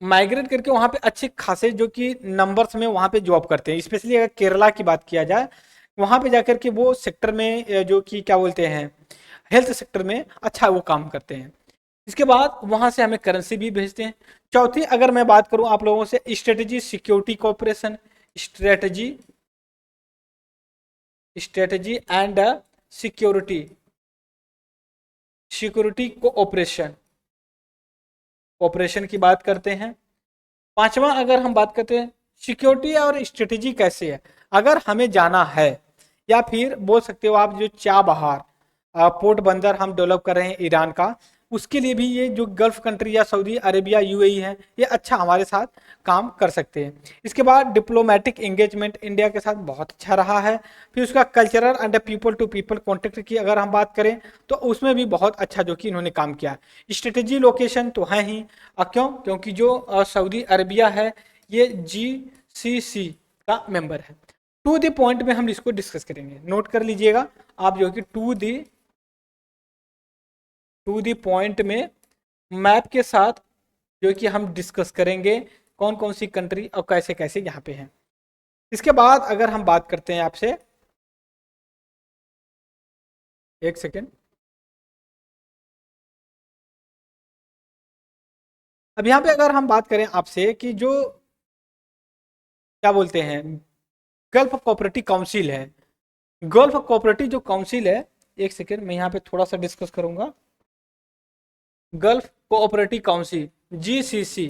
माइग्रेट करके वहाँ पे अच्छे खासे जो कि नंबर्स में वहाँ पे जॉब करते हैं। स्पेशली अगर केरला की बात किया जाए, वहाँ पे जाकर के वो सेक्टर में जो कि क्या बोलते हैं, हेल्थ सेक्टर में अच्छा वो काम करते हैं। इसके बाद वहाँ से हमें करेंसी भी भेजते हैं। चौथी अगर मैं बात करूँ आप लोगों से, strategy security cooperation, strategy and security cooperation की बात करते हैं। पांचवा अगर हम बात करते हैं सिक्योरिटी और स्ट्रेटेजी कैसे है, अगर हमें जाना है, या फिर बोल सकते हो आप जो चाबहार पोर्ट बंदर हम डेवलप कर रहे हैं ईरान का, उसके लिए भी ये जो गल्फ कंट्री या सऊदी अरेबिया UAE है, ये अच्छा हमारे साथ काम कर सकते हैं। इसके बाद डिप्लोमेटिक एंगेजमेंट इंडिया के साथ बहुत अच्छा रहा है। फिर उसका cultural and people to people contact की अगर हम बात करें तो उसमें भी बहुत अच्छा जो कि इन्होंने काम किया। स्ट्रेटेजी लोकेशन तो है ही, क्यों, क्योंकि जो सऊदी अरेबिया है ये GCC का मेंबर है। टू द पॉइंट में हम इसको डिस्कस करेंगे, नोट कर लीजिएगा आप, जो कि टू दी पॉइंट में मैप के साथ जो कि हम डिस्कस करेंगे कौन कौन सी कंट्री और कैसे कैसे यहाँ पे हैं। इसके बाद अगर हम बात करते हैं आपसे, एक सेकेंड, अब यहाँ पे अगर हम बात करें आपसे कि जो क्या बोलते हैं गल्फ कोऑपरेटिव काउंसिल है, गल्फ कोऑपरेटिव जो काउंसिल है, एक सेकेंड मैं यहाँ पे थोड़ा सा डिस्कस करूंगा। गल्फ कोऑपरेटिव काउंसिल GCC,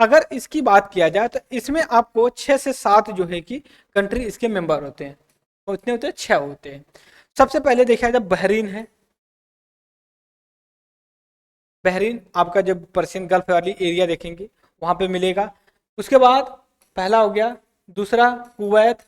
अगर इसकी बात किया जाए तो इसमें आपको 6 से 7 जो है कि कंट्री इसके मेंबर होते हैं। तो इतने होते हैं, 6 होते हैं। सबसे पहले देखा जाए बहरीन है। बहरीन आपका जब पर्शियन गल्फ वाली एरिया देखेंगे वहां पे मिलेगा। उसके बाद पहला हो गया। दूसरा कुवैत।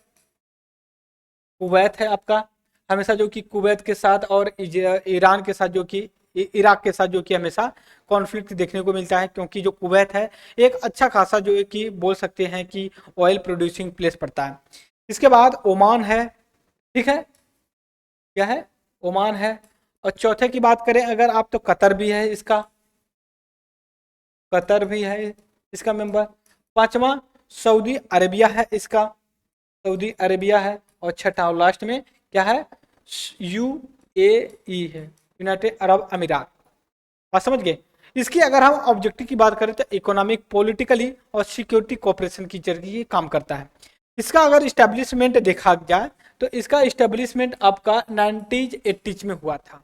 कुवैत है आपका, हमेशा जो कि कुवैत के साथ और ईरान के साथ जो कि इराक के साथ जो कि हमेशा कॉन्फ्लिक्ट देखने को मिलता है, क्योंकि जो कुवैत है एक अच्छा खासा जो है कि बोल सकते हैं कि ऑयल प्रोड्यूसिंग प्लेस पड़ता है। इसके बाद ओमान है। ठीक है, क्या है, ओमान है। और चौथे की बात करें अगर आप तो कतर भी है इसका, कतर भी है इसका मेंबर। पांचवा सऊदी अरेबिया है इसका, सऊदी अरेबिया है। और छठा और लास्ट में क्या है, यूएई है, यूनाइटेड अरब अमीरात। बात समझ गए। इसकी अगर हम ऑब्जेक्टिव की बात करें तो इकोनॉमिक, पॉलिटिकली और सिक्योरिटी कोऑपरेशन की जरिए ये काम करता है। इसका अगर इस्टेब्लिशमेंट देखा जाए तो इसका इस्टेब्लिशमेंट आपका 1980 में हुआ था।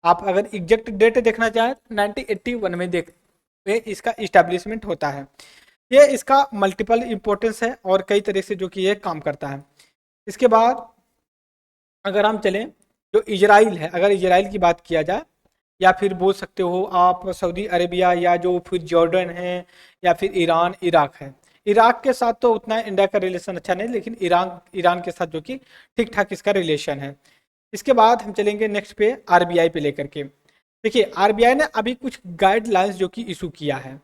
आप अगर एग्जैक्ट डेट देखना चाहें 1981 में देख में इसका इस्टेब्लिशमेंट होता है। ये इसका मल्टीपल इंपॉर्टेंस है और कई तरह से जो कि ये काम करता है। इसके बाद अगर हम चलें जो इजराइल है, अगर इजराइल की बात किया जाए या फिर बोल सकते हो आप सऊदी अरेबिया या जो फिर जॉर्डन है या फिर ईरान इराक है। इराक के साथ तो उतना इंडिया का रिलेशन अच्छा नहीं, लेकिन ईरान ईरान के साथ जो कि ठीक ठाक इसका रिलेशन है। इसके बाद हम चलेंगे नेक्स्ट पे आरबीआई पे लेकर के। देखिए आरबीआई ने अभी कुछ गाइडलाइंस जो कि इशू किया है।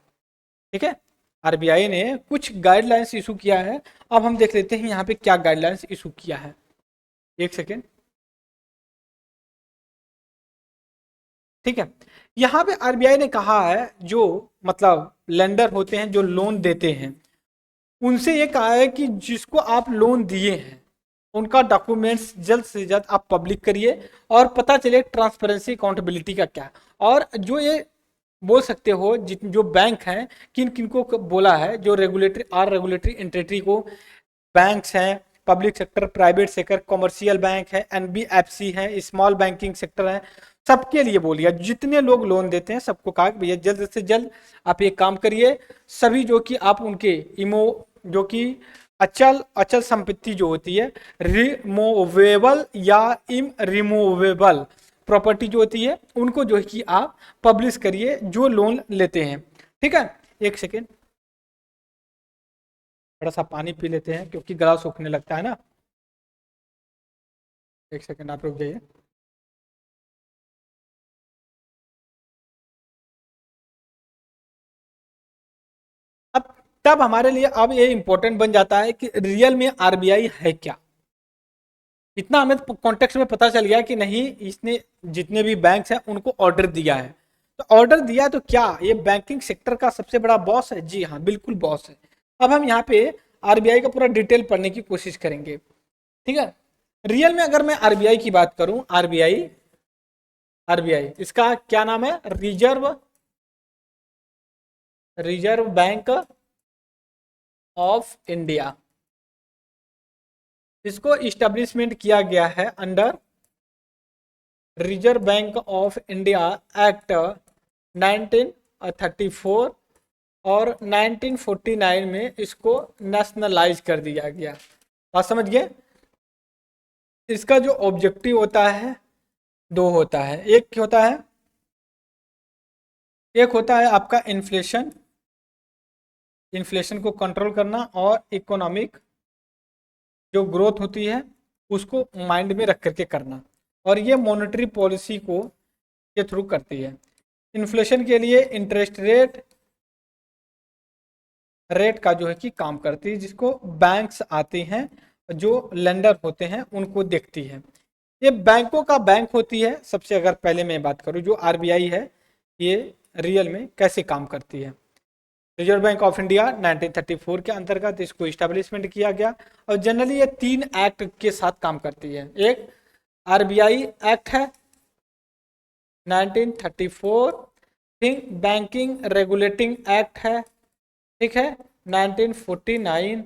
ठीक है, आरबीआई ने कुछ गाइडलाइंस इशू किया है। अब हम देख लेते हैं यहाँ पे क्या गाइडलाइंस इशू किया है। एक सेकेंड। ठीक है, यहाँ पे आरबीआई ने कहा है जो मतलब लेंडर होते हैं जो लोन देते हैं उनसे ये कहा है कि जिसको आप लोन दिए हैं उनका डॉक्यूमेंट्स जल्द से जल्द आप पब्लिक करिए और पता चले ट्रांसपेरेंसी अकाउंटेबिलिटी का क्या। और जो ये बोल सकते हो जो बैंक हैं किन किन को बोला है, जो रेगुलेटरी आर रेगुलेटरी एंटिटी को, बैंक्स हैं, public sector, private sector, commercial bank है, एनबीएफसी है, स्मॉल बैंकिंग सेक्टर है, सबके लिए बोलिए जितने लोग लोन देते हैं सबको कहा कि भैया जल्द से जल्द आप ये काम करिए। सभी जो कि आप उनके इमो जो कि अचल अचल संपत्ति जो होती है, रिमूवेबल या इम रिमूवेबल प्रॉपर्टी जो होती है उनको जो है कि आप पब्लिश करिए जो लोन लेते हैं। ठीक है, एक सेकेंड थोड़ा सा पानी पी लेते हैं क्योंकि गला सूखने लगता है ना। एक सेकेंड आप रुक जाइए। अब तब हमारे लिए अब ये इंपॉर्टेंट बन जाता है कि रियल में आरबीआई है क्या। इतना हमें कॉन्टेक्स्ट में पता चल गया कि नहीं, इसने जितने भी बैंक्स हैं उनको ऑर्डर दिया है। तो ऑर्डर दिया तो क्या ये बैंकिंग सेक्टर का सबसे बड़ा बॉस है? जी हाँ, बिल्कुल बॉस है। अब हम यहाँ पे आरबीआई का पूरा डिटेल पढ़ने की कोशिश करेंगे। ठीक है, रियल में अगर मैं आरबीआई की बात करूं, आरबीआई आरबीआई इसका क्या नाम है, reserve reserve bank of India. इसको इस्टेब्लिशमेंट किया गया है under reserve bank of India act 1934 और 1949 में इसको नेशनलाइज कर दिया गया। बात समझ गए। इसका जो ऑब्जेक्टिव होता है दो होता है। एक होता है, एक होता है आपका इन्फ्लेशन, इन्फ्लेशन को कंट्रोल करना और इकोनॉमिक जो ग्रोथ होती है उसको माइंड में रख करके करना। और ये मॉनेटरी पॉलिसी को के थ्रू करती है। इन्फ्लेशन के लिए इंटरेस्ट रेट का जो है कि काम करती है, जिसको बैंक्स आते हैं जो लेंडर होते हैं उनको देखती है। ये बैंकों का बैंक होती है सबसे। अगर पहले मैं बात करूं जो आरबीआई है ये रियल में कैसे काम करती है। रिजर्व बैंक ऑफ इंडिया 1934 के अंतर्गत इसको इस्टेब्लिशमेंट किया गया और जनरली ये 3 एक्ट के साथ काम करती है। एक आरबीआई एक्ट है 1934, फिर बैंकिंग रेगुलेटिंग एक्ट है, ठीक है, 1949।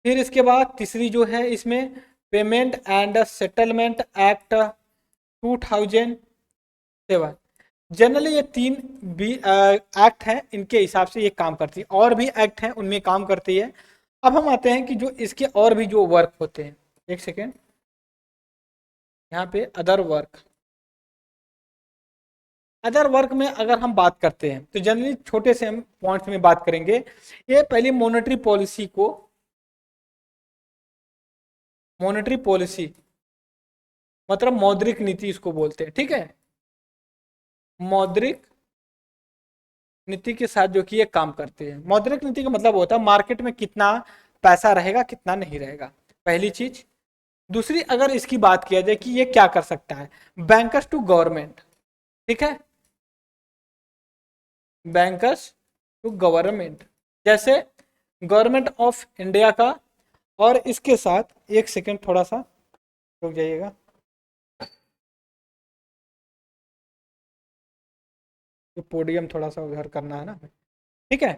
फिर इसके बाद तीसरी जो है इसमें payment and settlement act 2007। Generally ये तीन भी एक्ट हैं, इनके हिसाब से ये काम करती है। और भी एक्ट हैं उनमें काम करती है। अब हम आते हैं कि जो इसके और भी जो वर्क होते हैं, एक सेकेंड, यहाँ पे अदर वर्क। अदर वर्क में अगर हम बात करते हैं तो जनरली छोटे से हम पॉइंट्स में बात करेंगे। ये पहली मॉनेटरी पॉलिसी को, मॉनेटरी पॉलिसी मतलब मौद्रिक नीति इसको बोलते हैं, ठीक है। मौद्रिक नीति के साथ जो कि ये काम करते हैं। मौद्रिक नीति का मतलब होता है मार्केट में कितना पैसा रहेगा कितना नहीं रहेगा, पहली चीज। दूसरी, अगर इसकी बात किया जाए कि ये क्या कर सकता है, बैंकर्स टू गवर्नमेंट, ठीक है, बैंकर्स टू गवर्नमेंट, जैसे गवर्नमेंट ऑफ इंडिया का। और इसके साथ एक सेकेंड, थोड़ा सा रुक जाइएगा, ये पोडियम थोड़ा सा उधर करना है ना, ठीक है।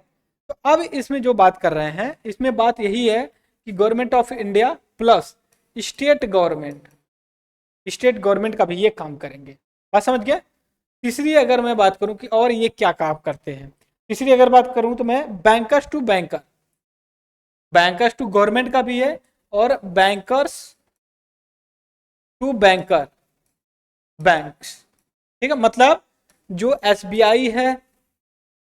तो अब इसमें जो बात कर रहे हैं, इसमें बात यही है कि government of India plus state government, state government का भी ये काम करेंगे। बात समझ गए। तीसरी अगर मैं बात करूं कि और ये क्या काम करते हैं, तीसरी अगर बात करूं तो मैं bankers to banker, bankers to government का भी है और बैंकर्स टू बैंकर, बैंक्स, ठीक है। मतलब जो एसबीआई है,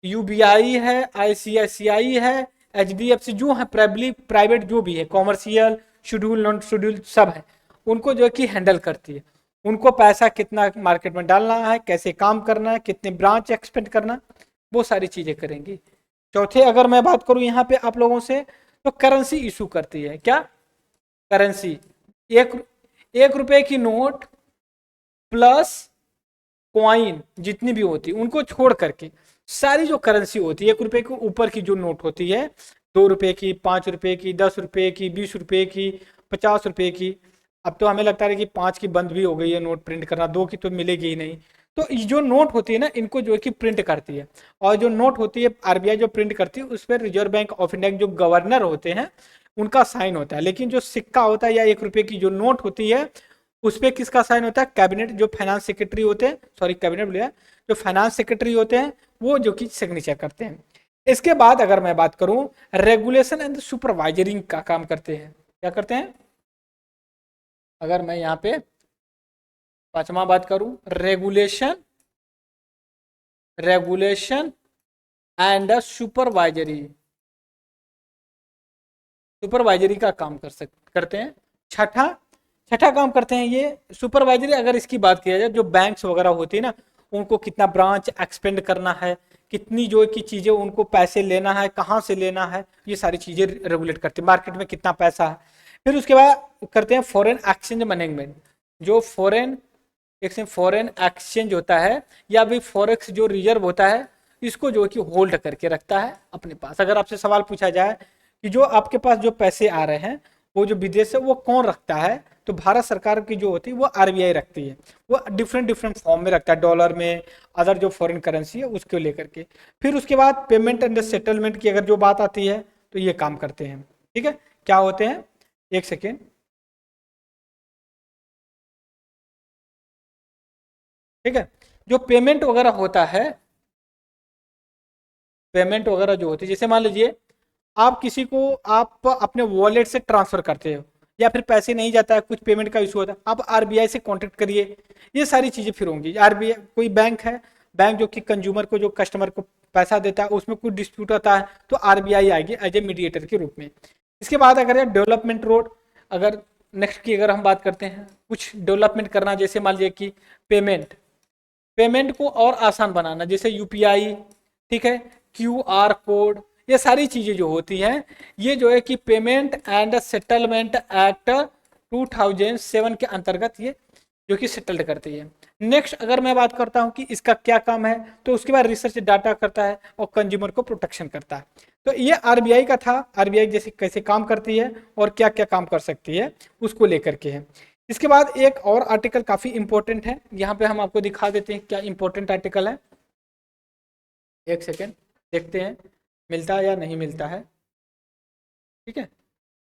यूबीआई है, आईसीआईसीआई है, एचडीएफसी जो है, प्राइवेट जो भी है, कॉमर्शियल, शेड्यूल, नॉन शेड्यूल सब है, उनको जो है कि हैंडल करती है। उनको पैसा कितना मार्केट में डालना है, कैसे काम करना है, कितने ब्रांच एक्सपेंड करना, वो सारी चीजें करेंगी। चौथे अगर मैं बात करूं यहाँ पे आप लोगों से, तो करेंसी इशू करती है। क्या? करेंसी। एक एक रुपए की नोट प्लस कॉइन जितनी भी होती है उनको छोड़ करके सारी जो करेंसी होती है, 1 रुपए के ऊपर की जो नोट होती है, 2 रुपए की, 5 रुपए की, 10 रुपए की, 20 रुपए की, 50 रुपए की। अब तो हमें लगता है कि 5 की बंद भी हो गई है नोट प्रिंट करना, 2 की तो मिलेगी ही नहीं। तो ये जो नोट होती है ना, इनको जो है कि प्रिंट करती है। और जो नोट होती है आरबीआई जो प्रिंट करती है, उस पर रिजर्व बैंक ऑफ इंडिया के जो गवर्नर होते हैं उनका साइन होता है। लेकिन जो सिक्का होता है या 1 रुपए की जो नोट होती है, उस पर किसका साइन होता है? कैबिनेट, जो फाइनेंस सेक्रेटरी होते हैं, सॉरी कैबिनेट बोलिए, जो फाइनेंस सेक्रेटरी होते हैं वो जो कि सिग्नेचर करते हैं। इसके बाद अगर मैं बात करूं, रेगुलेशन एंड सुपरवाइजरिंग का काम करते हैं। क्या करते हैं? अगर मैं यहाँ पे पांचवा बात करूं, regulation, regulation and supervisory, supervisory का काम करते हैं। छठा, छठा काम करते हैं ये सुपरवाइजरी। अगर इसकी बात किया जाए, जो बैंक्स वगैरह होती है ना, उनको कितना ब्रांच एक्सपेंड करना है, कितनी जो की चीजें उनको पैसे लेना है, कहाँ से लेना है, ये सारी चीजें रेगुलेट करते हैं। मार्केट में कितना पैसा है। फिर उसके बाद करते हैं फॉरेन एक्सचेंज मैनेजमेंट। जो फॉरेन एक्सचेंज होता है या भी फॉरेक्स जो रिजर्व होता है, इसको जो कि होल्ड करके रखता है अपने पास। अगर आपसे सवाल पूछा जाए कि जो आपके पास जो पैसे आ रहे हैं वो जो विदेश से वो कौन रखता है, तो भारत सरकार की जो होती है वो आरबीआई रखती है। वो डिफरेंट डिफरेंट फॉर्म में रखता है, डॉलर में, अदर जो फॉरेन करेंसी है उसको लेकर के। फिर उसके बाद पेमेंट एंड सेटलमेंट की अगर जो बात आती है तो ये काम करते हैं। ठीक है, क्या होते हैं, एक सेकेंड, ठीक है। जो पेमेंट वगैरह होता है, पेमेंट वगैरह जो होती है, जैसे मान लीजिए आप किसी को, आप अपने वॉलेट से ट्रांसफर करते हो या फिर पैसे नहीं जाता है, कुछ पेमेंट का इशू होता है, आप आरबीआई से कांटेक्ट करिए। ये सारी चीजें फिर होंगी। आरबीआई कोई बैंक है, बैंक जो कि कंज्यूमर को, जो कस्टमर को पैसा देता है, उसमें कुछ डिस्प्यूट होता है तो आरबीआई आएगी एज ए मीडिएटर के रूप में। इसके बाद अगर डेवलपमेंट रोड, अगर नेक्स्ट की अगर हम बात करते हैं, कुछ डेवलपमेंट करना, जैसे मान लीजिए कि पेमेंट, पेमेंट को और आसान बनाना, जैसे यूपीआई, ठीक है, क्यूआर कोड, ये सारी चीजें जो होती हैं, ये जो है कि पेमेंट एंड सेटलमेंट एक्ट 2007 के अंतर्गत ये जो कि सेटल्ड करती है। नेक्स्ट अगर मैं बात करता हूं कि इसका क्या काम है, तो उसके बाद रिसर्च डाटा करता है और कंज्यूमर को प्रोटेक्शन करता है। तो ये आरबीआई का था, आरबीआई जैसे कैसे काम करती है और क्या क्या काम कर सकती है उसको लेकर के है। इसके बाद एक और आर्टिकल काफी इंपॉर्टेंट है, यहाँ पे हम आपको दिखा देते हैं क्या इंपॉर्टेंट आर्टिकल है। एक सेकेंड, देखते हैं मिलता है या नहीं मिलता है। ठीक है,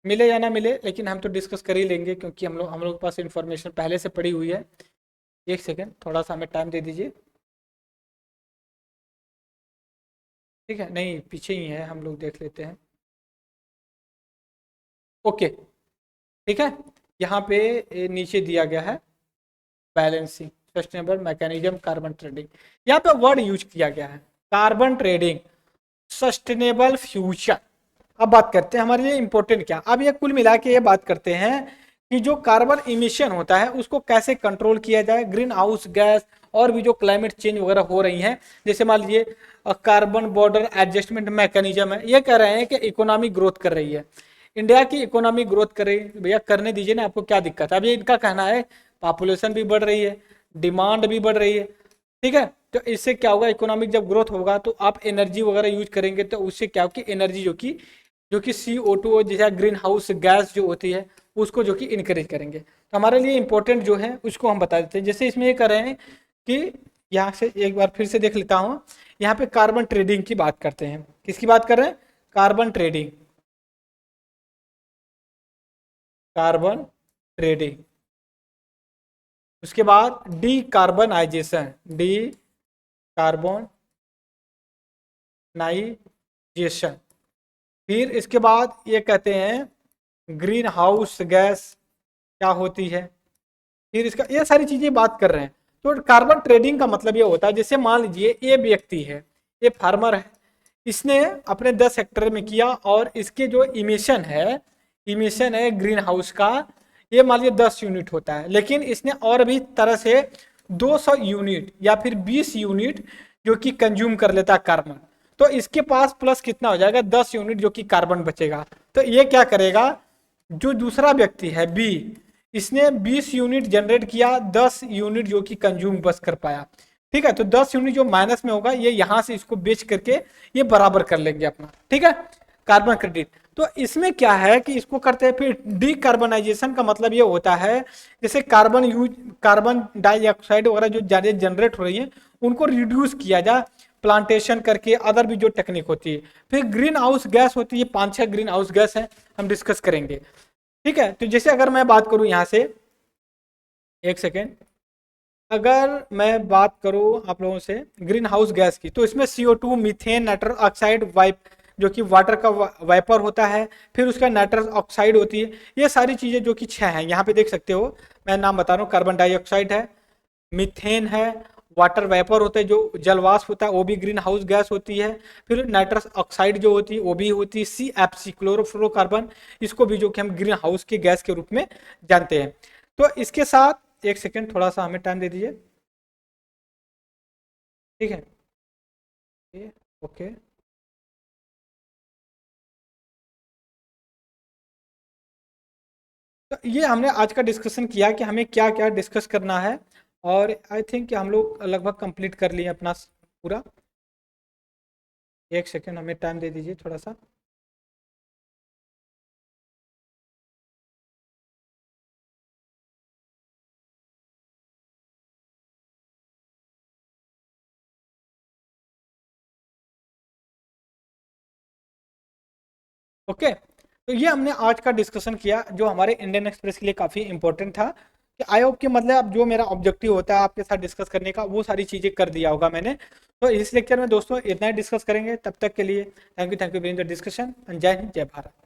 मिले या ना मिले, लेकिन हम तो डिस्कस कर ही लेंगे क्योंकि हम लोग के पास इंफॉर्मेशन पहले से पड़ी हुई है। एक सेकेंड, थोड़ा सा हमें टाइम दे दीजिए। ठीक है, नहीं पीछे ही है, हम लोग देख लेते हैं। ओके, ठीक है, यहाँ पे नीचे दिया गया है balancing sustainable mechanism carbon trading. यहाँ पे वर्ड यूज किया गया है कार्बन ट्रेडिंग सस्टेनेबल फ्यूचर। अब बात करते हैं हमारे लिए इंपॉर्टेंट क्या, अब ये कुल मिला के ये बात करते हैं कि जो कार्बन इमिशन होता है उसको कैसे कंट्रोल किया जाए, ग्रीन हाउस गैस और भी जो क्लाइमेट चेंज वगैरह हो रही हैं, जैसे मान लीजिए कार्बन बॉर्डर एडजस्टमेंट मैकेनिज्म है, ये कह रहे हैं कि इकोनॉमिक ग्रोथ कर रही है, इंडिया की इकोनॉमी ग्रोथ कर रही है, भैया करने दीजिए ना, आपको क्या दिक्कत है। अभी इनका कहना है पॉपुलेशन भी बढ़ रही है, डिमांड भी बढ़ रही है, ठीक है, तो इससे क्या होगा, इकोनॉमिक जब ग्रोथ होगा तो आप एनर्जी वगैरह यूज करेंगे तो उससे क्या होगी, एनर्जी जो कि CO2 जैसा ग्रीन हाउस गैस जो होती है उसको जो कि इनकरेज करेंगे। तो हमारे लिए इंपॉर्टेंट जो है उसको हम बता देते हैं। जैसे इसमें ये कर रहे हैं कि यहाँ से एक बार फिर से देख लेता हूँ, यहाँ पे कार्बन ट्रेडिंग की बात करते हैं, किसकी बात कर रहे हैं, कार्बन ट्रेडिंग, कार्बन ट्रेडिंग। उसके बाद डी कार्बनाइजेशन, डी कार्बोनाइजेशन। फिर इसके बाद ये कहते हैं ग्रीन हाउस गैस क्या होती है, फिर इसका ये सारी चीजें बात कर रहे हैं। तो कार्बन ट्रेडिंग का मतलब ये होता है, जैसे मान लीजिए ये व्यक्ति है, ये फार्मर है, इसने अपने 10 हेक्टेयर में किया और इसके जो इमिशन है ग्रीन हाउस का, ये मान लीजिए 10 यूनिट होता है, लेकिन इसने और भी तरह से 200 यूनिट या फिर 20 यूनिट जो कि कंज्यूम कर लेता है कार्बन, तो इसके पास प्लस कितना हो जाएगा, 10 यूनिट जो कि कार्बन बचेगा। तो ये क्या करेगा, जो दूसरा व्यक्ति है बी, इसने 20 यूनिट जनरेट किया, 10 यूनिट जो कि कंज्यूम बस कर पाया, ठीक है, तो 10 यूनिट जो माइनस में होगा ये यहां से इसको बेच करके ये बराबर कर लेंगे अपना, ठीक है, कार्बन क्रेडिट। तो इसमें क्या है कि इसको करते हैं फिर डीकार्बनाइजेशन का मतलब ये होता है, जैसे कार्बन डाइऑक्साइड वगैरह जो ज्यादा जनरेट हो रही है उनको रिड्यूस किया जाए प्लांटेशन करके, अदर भी जो टेक्निक होती है। फिर ग्रीन हाउस गैस होती है, 5-6 ग्रीन हाउस गैस है, हम डिस्कस करेंगे, ठीक है। तो जैसे अगर मैं बात करूं यहां से, एक सेकेंड, अगर मैं बात करूं आप लोगों से ग्रीन हाउस गैस की, तो इसमें CO2, methane, nitrous oxide, wipe जो कि वाटर का वाइपर होता है, फिर उसका नाइट्रस ऑक्साइड होती है, ये सारी चीजें जो कि 6 हैं, यहाँ पे देख सकते हो मैं नाम बता रहा हूँ, कार्बन डाइऑक्साइड है, मीथेन है, वाटर वेपर होता है जो जलवाष्प होता है वो भी ग्रीन हाउस गैस होती है, फिर नाइट्रस ऑक्साइड जो होती है वो भी होती है, CFC क्लोरोफ्लोरोकार्बन, इसको भी जो कि हम ग्रीन हाउस के गैस के रूप में जानते हैं। तो इसके साथ एक सेकेंड थोड़ा सा हमें टाइम दे दीजिए, ठीक है, ओके। तो ये हमने आज का डिस्कशन किया कि हमें क्या क्या डिस्कस करना है, और आई थिंक कि हम लोग लगभग कंप्लीट कर लिए अपना पूरा। एक सेकेंड हमें टाइम दे दीजिए थोड़ा सा। ओके, तो ये हमने आज का डिस्कशन किया जो हमारे इंडियन एक्सप्रेस के लिए काफ़ी इंपॉर्टेंट था, कि आई होप कि मतलब जो मेरा ऑब्जेक्टिव होता है आपके साथ डिस्कस करने का वो सारी चीज़ें कर दिया होगा मैंने। तो इस लेक्चर में दोस्तों इतना ही डिस्कस करेंगे, तब तक के लिए thank you for the discussion. जय हिंद, जय भारत।